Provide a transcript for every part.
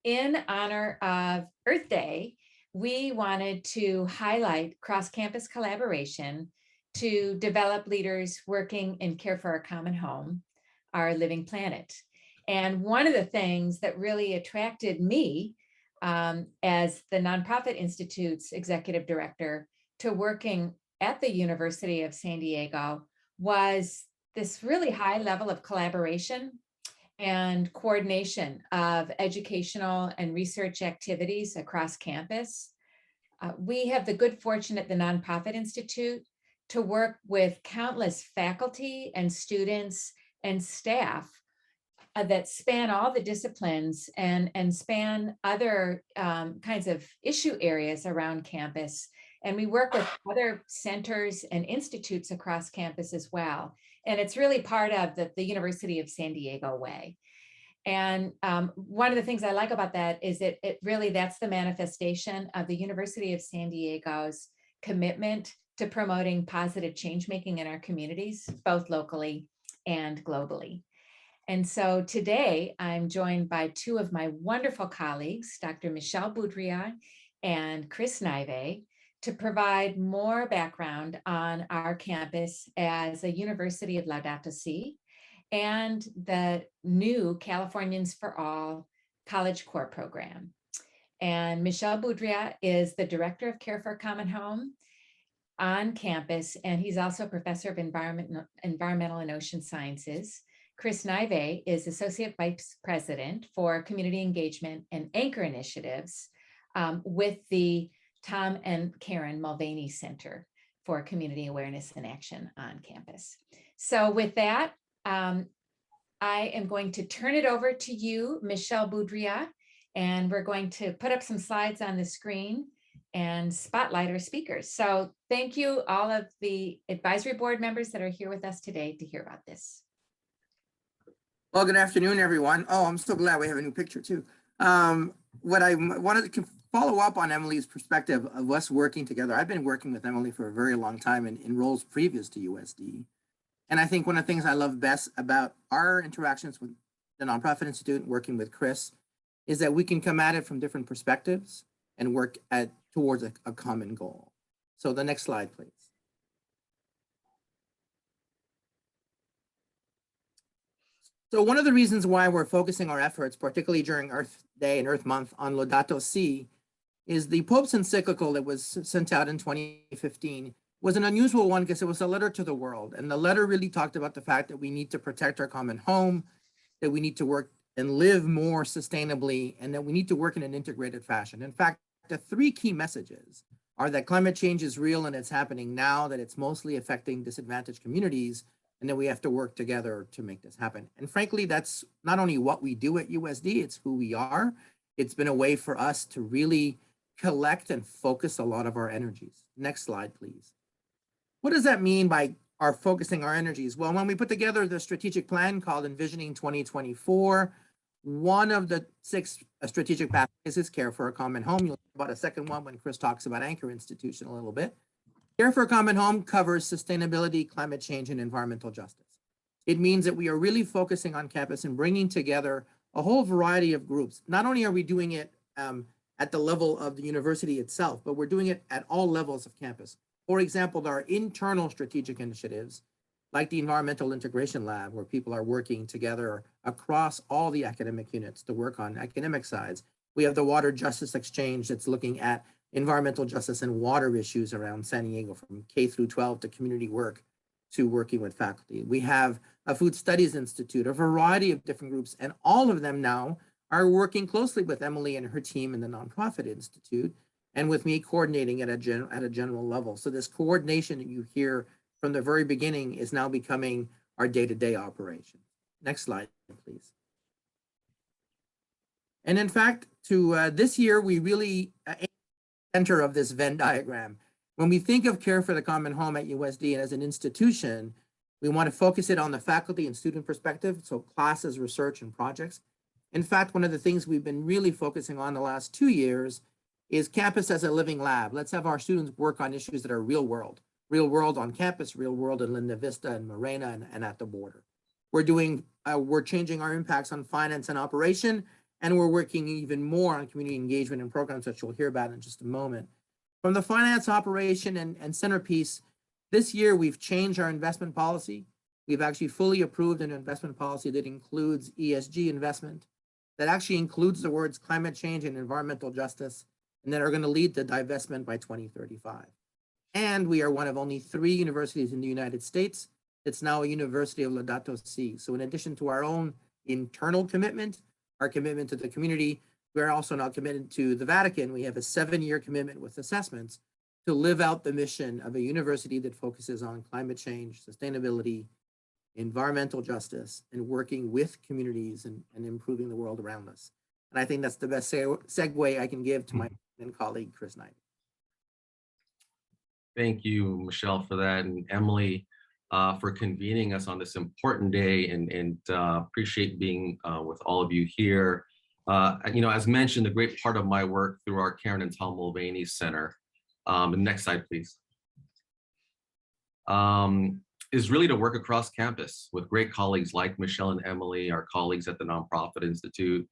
in honor of Earth Day, we wanted to highlight cross-campus collaboration to develop leaders working in care for our common home, our living planet. And one of the things that really attracted me as the Nonprofit Institute's executive director to working at the University of San Diego was this really high level of collaboration and coordination of educational and research activities across campus. We have the good fortune at the Nonprofit Institute to work with countless faculty and students and staff that span all the disciplines and span other kinds of issue areas around campus. And we work with other centers and institutes across campus as well. And it's really part of the University of San Diego way. And one of the things I like about that is it really, that's the manifestation of the University of San Diego's commitment to promoting positive change making in our communities, both locally and globally. And so today I'm joined by two of my wonderful colleagues, Dr. Michel Boudrias and Chris Nayve, to provide more background on our campus as a University of Laudato Si and the new Californians for All College Core program. And Michel Boudrias is the Director of Care for a Common Home on campus, and he's also a professor of environmental and ocean sciences. Chris Nayve is Associate Vice President for Community Engagement and Anchor Initiatives with the Tom and Karen Mulvaney Center for Community Awareness and Action on campus. So with that, I am going to turn it over to you, Michel Boudrias, and we're going to put up some slides on the screen and spotlight our speakers. So thank you all of the advisory board members that are here with us today to hear about this. Well, good afternoon, everyone. Oh, I'm so glad we have a new picture too. What I wanted to follow up on Emily's perspective of us working together. I've been working with Emily for a very long time in roles previous to USD. And I think one of the things I love best about our interactions with the Nonprofit Institute, working with Chris, is that we can come at it from different perspectives and work towards a common goal. So the next slide, please. So one of the reasons why we're focusing our efforts, particularly during Earth Day and Earth Month, on Laudato Si, is the Pope's encyclical that was sent out in 2015 was an unusual one because it was a letter to the world. And the letter really talked about the fact that we need to protect our common home, that we need to work and live more sustainably, and that we need to work in an integrated fashion. In fact, the three key messages are that climate change is real and it's happening now, that it's mostly affecting disadvantaged communities, and that we have to work together to make this happen. And frankly, that's not only what we do at USD, it's who we are. It's been a way for us to really collect and focus a lot of our energies. Next slide, please. What does that mean by our focusing our energies? Well, when we put together the strategic plan called Envisioning 2024, one of the 6 strategic pathways is care for a common home. You'll hear about a second one when Chris talks about Anchor Institution a little bit. Care for a Common Home covers sustainability, climate change, and environmental justice. It means that we are really focusing on campus and bringing together a whole variety of groups. Not only are we doing it at the level of the university itself, but we're doing it at all levels of campus. For example, there are internal strategic initiatives like the Environmental Integration Lab, where people are working together across all the academic units to work on academic sides. We have the Water Justice Exchange that's looking at environmental justice and water issues around San Diego, from K through 12 to community work to working with faculty. We have a Food Studies Institute, a variety of different groups, and all of them now are working closely with Emily and her team in the Nonprofit Institute, and with me coordinating at a general level. So this coordination that you hear from the very beginning is now becoming our day-to-day operation. Next slide, please. And in fact, this year, we really center of this Venn diagram. When we think of care for the common home at USD and as an institution, we want to focus it on the faculty and student perspective, so classes, research, and projects. In fact, one of the things we've been really focusing on the last 2 years is campus as a living lab. Let's have our students work on issues that are real world on campus, real world in Linda Vista and Morena and at the border. We're changing our impacts on finance and operation, And we're working even more on community engagement and programs that you'll hear about in just a moment. From the finance operation and centerpiece, this year we've changed our investment policy. We've actually fully approved an investment policy that includes ESG investment, that actually includes the words climate change and environmental justice, and that are going to lead to divestment by 2035. And we are one of only 3 universities in the United States that's now a University of Laudato Si. So in addition to our own internal commitment, our commitment to the community, we are also now committed to the Vatican. We have a 7-year commitment with assessments to live out the mission of a university that focuses on climate change, sustainability, environmental justice, and working with communities and improving the world around us. And I think that's the best segue I can give to my colleague, Chris Nayve. Thank you, Michelle, for that, and Emily, for convening us on this important day, and appreciate being with all of you here. As mentioned, a great part of my work through our Karen and Tom Mulvaney Center, the next slide, please, is really to work across campus with great colleagues like Michelle and Emily, our colleagues at the Nonprofit Institute,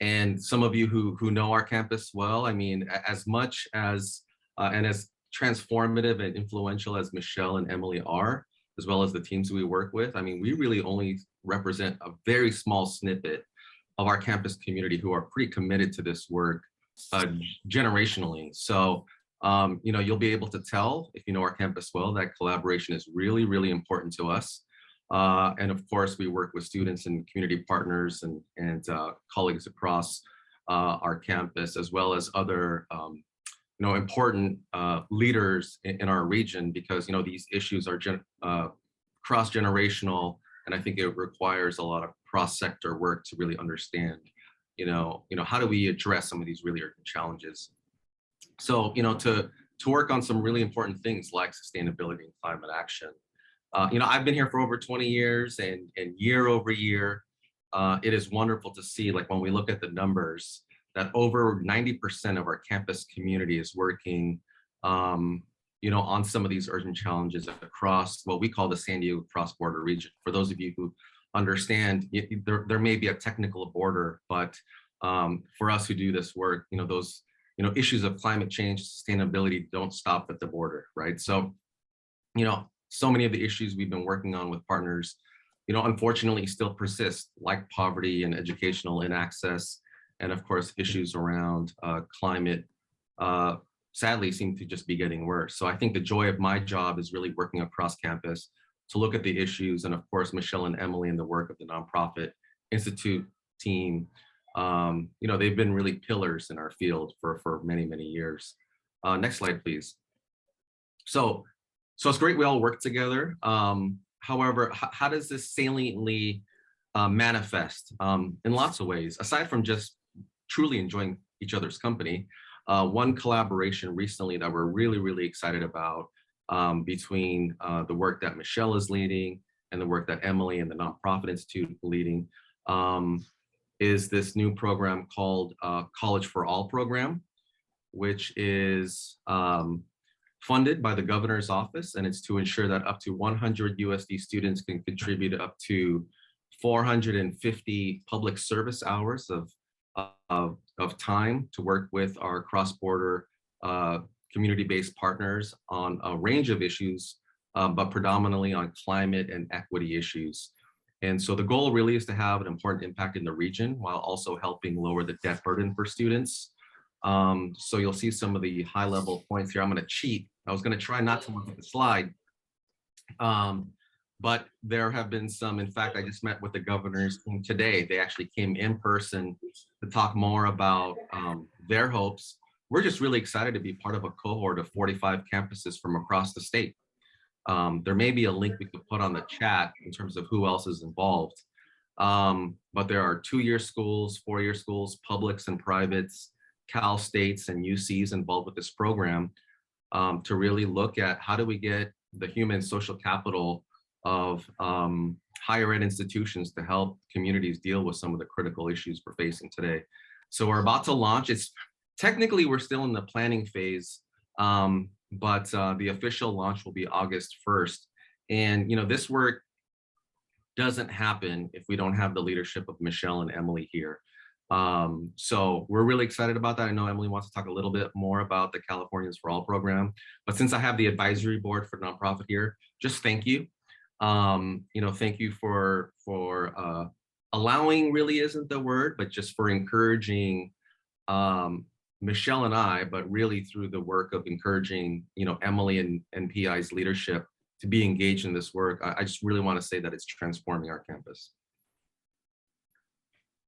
and some of you who know our campus well. I mean, as much as and as transformative and influential as Michelle and Emily are, as well as the teams we work with, I mean, we really only represent a very small snippet of our campus community who are pretty committed to this work generationally. So, you'll be able to tell, if you know our campus well, that collaboration is really, really important to us. And of course, we work with students and community partners and colleagues across our campus, as well as other important leaders in our region, because these issues are cross-generational, and I think it requires a lot of cross-sector work to really understand, how do we address some of these really urgent challenges. So, to work on some really important things like sustainability and climate action. I've been here for over 20 years, and year over year, it is wonderful to see, like when we look at the numbers, that over 90% of our campus community is working, on some of these urgent challenges across what we call the San Diego cross-border region. For those of you who understand, there may be a technical border, but for us who do this work, those issues of climate change, sustainability don't stop at the border, right? So, so many of the issues we've been working on with partners, unfortunately still persist, like poverty and educational inaccess, and of course, issues around climate, sadly, seem to just be getting worse. So I think the joy of my job is really working across campus to look at the issues, and of course, Michelle and Emily and the work of the Nonprofit Institute team, they've been really pillars in our field for many, many years. Next slide, please. So it's great we all work together. However, how does this saliently manifest? In lots of ways, aside from just truly enjoying each other's company. One collaboration recently that we're really, really excited about between the work that Michelle is leading and the work that Emily and the Nonprofit Institute are leading is this new program called College for All program, which is funded by the governor's office, and it's to ensure that up to 100 USD students can contribute up to 450 public service hours of time to work with our cross-border community-based partners on a range of issues, but predominantly on climate and equity issues. And so the goal really is to have an important impact in the region while also helping lower the debt burden for students. So you'll see some of the high-level points here. I'm going to cheat. I was going to try not to look at the slide. But there have been some, in fact, I just met with the governor's team today. They actually came in person to talk more about their hopes. We're just really excited to be part of a cohort of 45 campuses from across the state. There may be a link we could put on the chat in terms of who else is involved. But there are 2-year schools, 4-year schools, publics and privates, Cal States and UCs involved with this program to really look at how do we get the human social capital of higher ed institutions to help communities deal with some of the critical issues we're facing today. So we're about to launch. It's technically, we're still in the planning phase, but the official launch will be August 1st. And this work doesn't happen if we don't have the leadership of Michelle and Emily here. So we're really excited about that. I know Emily wants to talk a little bit more about the Californians for All program, but since I have the advisory board for nonprofit here, just thank you. Thank you for allowing, really isn't the word, but just for encouraging Michelle and I, but really through the work of encouraging, Emily and PI's leadership to be engaged in this work. I just really want to say that it's transforming our campus.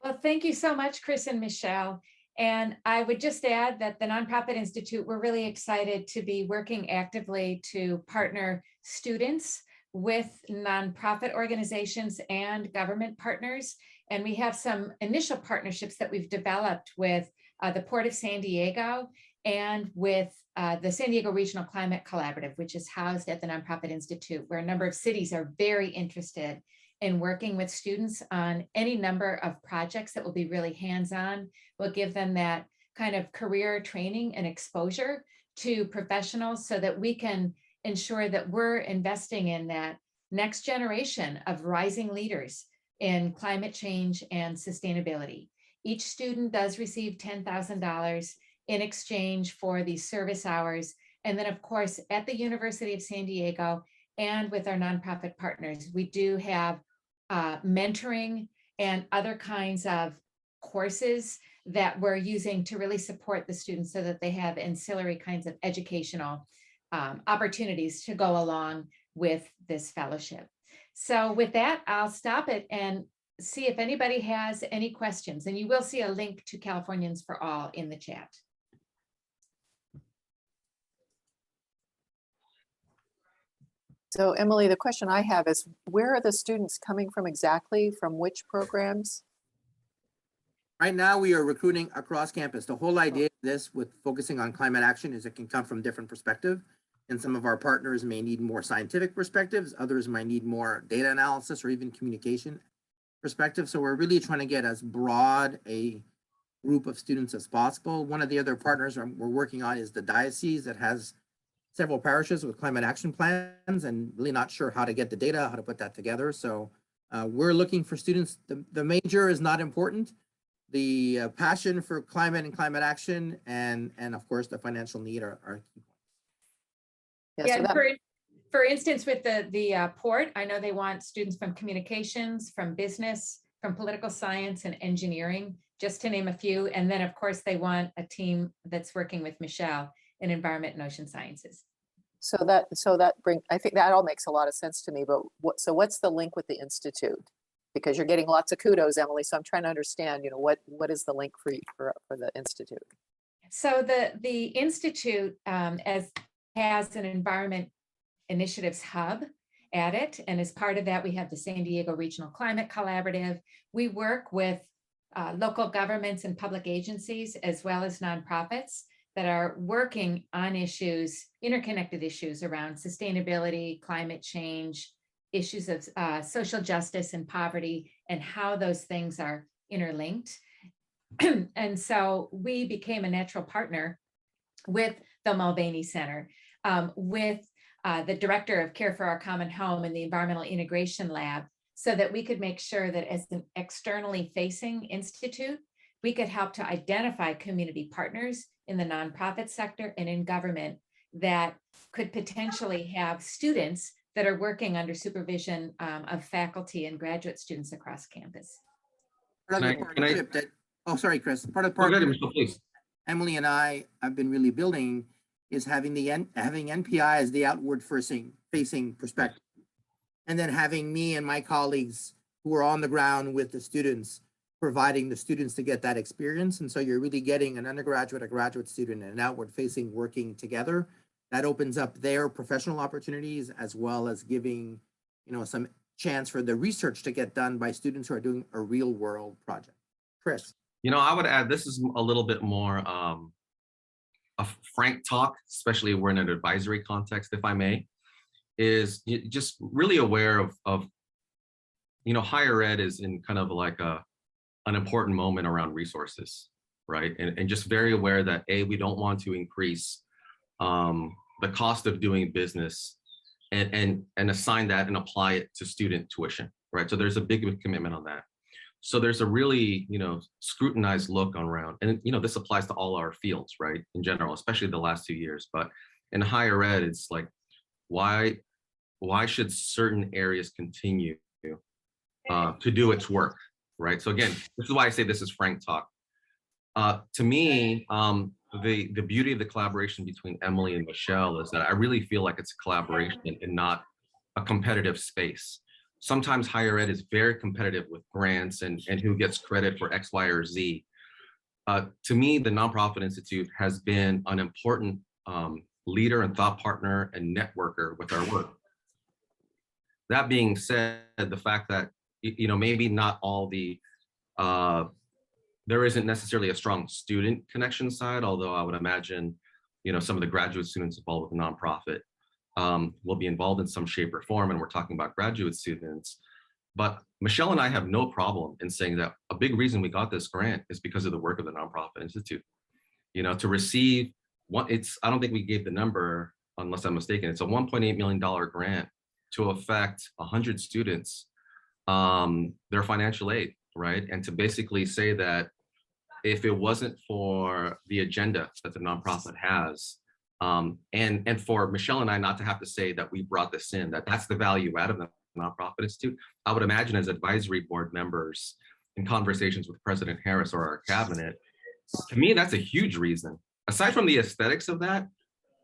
Well, thank you so much, Chris and Michelle. And I would just add that the Nonprofit Institute, we're really excited to be working actively to partner students with nonprofit organizations and government partners. And we have some initial partnerships that we've developed with the Port of San Diego and with the San Diego Regional Climate Collaborative, which is housed at the Nonprofit Institute, where a number of cities are very interested in working with students on any number of projects that will be really hands-on. We'll give them that kind of career training and exposure to professionals so that we can ensure that we're investing in that next generation of rising leaders in climate change and sustainability. Each student does receive $10,000 in exchange for these service hours. And then of course, at the University of San Diego and with our nonprofit partners, we do have mentoring and other kinds of courses that we're using to really support the students so that they have ancillary kinds of educational opportunities to go along with this fellowship. So with that, I'll stop it and see if anybody has any questions. And you will see a link to Californians for All in the chat. So Emily, the question I have is, where are the students coming from exactly? From which programs? Right now, we are recruiting across campus. The whole idea of this with focusing on climate action is it can come from different perspectives. And some of our partners may need more scientific perspectives. Others might need more data analysis or even communication perspective. So we're really trying to get as broad a group of students as possible. One of the other partners we're working on is the diocese that has several parishes with climate action plans and really not sure how to get the data, how to put that together. So we're looking for students. The major is not important. The passion for climate and climate action and of course the financial need are key points. Yeah, so for instance, with the port, I know they want students from communications, from business, from political science and engineering, just to name a few. And then of course they want a team that's working with Michelle in environment and ocean sciences. So I think that all makes a lot of sense to me, but what's the link with the Institute? Because you're getting lots of kudos, Emily. So I'm trying to understand, what is the link for the Institute? So the Institute has an environment initiatives hub at it. And as part of that, we have the San Diego Regional Climate Collaborative. We work with local governments and public agencies, as well as nonprofits that are working on issues, interconnected issues around sustainability, climate change, issues of social justice and poverty, and how those things are interlinked. And so we became a natural partner with the Mulvaney Center, with the director of Care for Our Common Home and the Environmental Integration Lab, so that we could make sure that as an externally facing institute, we could help to identify community partners in the nonprofit sector and in government that could potentially have students that are working under supervision of faculty and graduate sorry, Chris. Part of the partnership Emily and I have been really building is having NPI as the outward facing perspective, and then having me and my colleagues who are on the ground with the students, providing the students to get that experience. And so you're really getting an undergraduate, a graduate student, and an outward facing working together. That opens up their professional opportunities, as well as giving, some chance for the research to get done by students who are doing a real world project. Chris. I would add, this is a little bit more a frank talk, especially we're in an advisory context, if I may, is just really aware of higher ed is in kind of like an important moment around resources, right? And just very aware that we don't want to increase the cost of doing business and assign that and apply it to student tuition, right? So there's a big commitment on that. So there's a really, scrutinized look around, and this applies to all our fields, right, in general, especially the last 2 years. But in higher ed, it's like, why should certain areas continue to do its work, right? So again, this is why I say this is frank talk. To me, the beauty of the collaboration between Emily and Michelle is that I really feel like it's a collaboration and not a competitive space. Sometimes higher ed is very competitive with grants and who gets credit for X, Y, or Z. To me, the Nonprofit Institute has been an important leader and thought partner and networker with our work. That being said, the fact that, maybe not all the, there isn't necessarily a strong student connection side, although I would imagine, some of the graduate students involved with the nonprofit will be involved in some shape or form, and we're talking about graduate students. But Michelle and I have no problem in saying that a big reason we got this grant is because of the work of the Nonprofit Institute. To receive I don't think we gave the number, unless I'm mistaken, it's a $1.8 million grant to affect 100 students, their financial aid, right? And to basically say that if it wasn't for the agenda that the nonprofit has, and for Michelle and I not to have to say that we brought this in, that's the value out of the Nonprofit Institute, I would imagine as advisory board members in conversations with President Harris or our cabinet, to me, that's a huge reason. Aside from the aesthetics of that,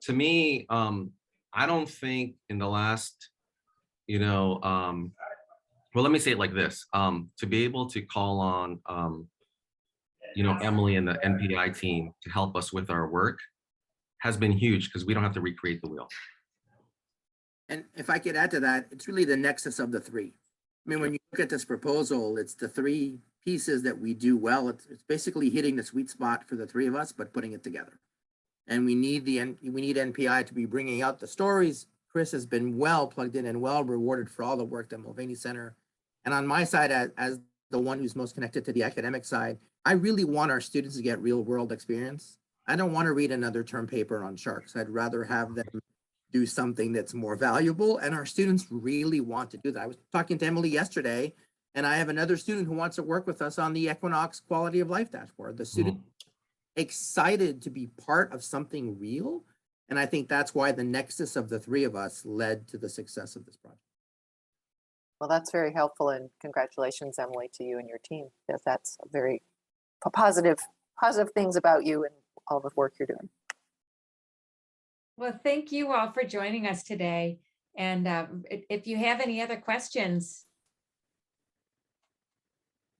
to me, I don't think in the last, well, let me say it like this, to be able to call on, Emily and the NPI team to help us with our work has been huge because we don't have to recreate the wheel. And if I could add to that, it's really the nexus of the three. I mean, when you look at this proposal, it's the three pieces that we do well. It's basically hitting the sweet spot for the three of us, but putting it together. And we need NPI to be bringing out the stories. Chris has been well plugged in and well rewarded for all the work at Mulvaney Center. And on my side, as the one who's most connected to the academic side, I really want our students to get real world experience. I don't want to read another term paper on sharks. I'd rather have them do something that's more valuable. And our students really want to do that. I was talking to Emily yesterday, and I have another student who wants to work with us on the Equinox quality of life dashboard. The student excited to be part of something real. And I think that's why the nexus of the three of us led to the success of this project. Well, that's very helpful, and congratulations, Emily, to you and your team. That's very positive things about you and all the work you're doing. Well, thank you all for joining us today. And if you have any other questions.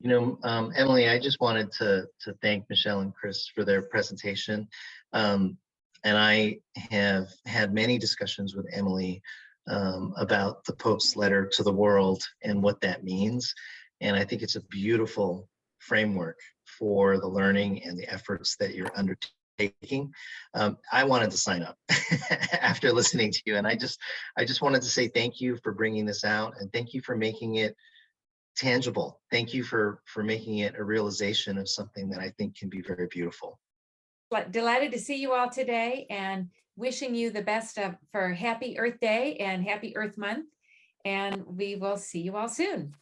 Emily, I just wanted to thank Michelle and Chris for their presentation. And I have had many discussions with Emily about the Pope's letter to the world and what that means. And I think it's a beautiful framework for the learning and the efforts that you're undertaking. I wanted to sign up after listening to you. And I just wanted to say thank you for bringing this out, and thank you for making it tangible. Thank you for making it a realization of something that I think can be very beautiful. Delighted to see you all today, and wishing you the best for Happy Earth Day and Happy Earth Month. And we will see you all soon.